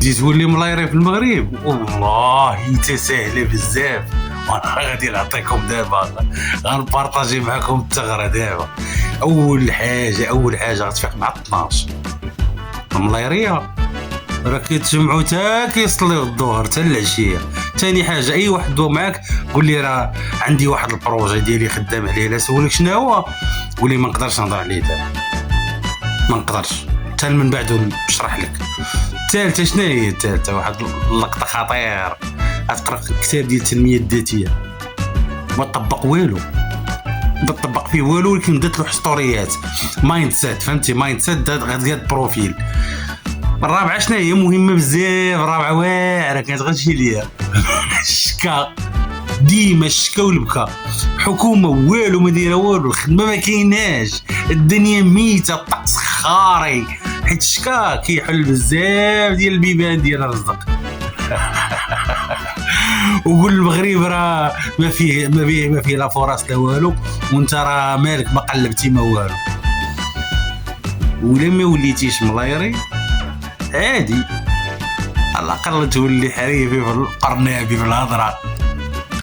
تجي تولي ملايري في المغرب والله تسهل بزاف. وانا غادي نعطيكم دابا غنبارطاجي معكم الثغره دابا. اول حاجه غتفيق مع 12 الملايريه راه كيتجمعوا تا كيصليو الظهر تا العشيه. ثاني حاجه اي واحد دو معاك قول لي راه عندي واحد البروجي ديالي خدام عليه، لا سولك شنو هو قول لي ما نقدرش نهضر عليه دابا، ما نقدرش حتى من بعد نشرح لك. الثالثه شنو هي الثالثه؟ واحد اللقطه خطير، غتقرا كتاب ديال التنميه الذاتيه ما طبق والو، ما طبق فيه والو، ولكن درت له حسطوريات مايند سيت، فهمتي؟ مايند سيت غادي بروفيل. الرابعه شنو هي مهمه بزاف، الرابعه واعره كانت غتجي ليا الشكا، ديما الشكا والبكا. حكومه والو ما دايره والو، الخدمه ما كايناش، الدنيا ميته، الطقس خاري، حيت الشكا كيحل بزاف ديال البيبان ديال الرزق. وقول المغرب راه ما فيه لا فرص لا والو، وانت راه مالك ما قلبتي ما والو. ولا ما وليتيش ملايري عادي، على الاقل تولي حريفي في القرنابي في الهضره.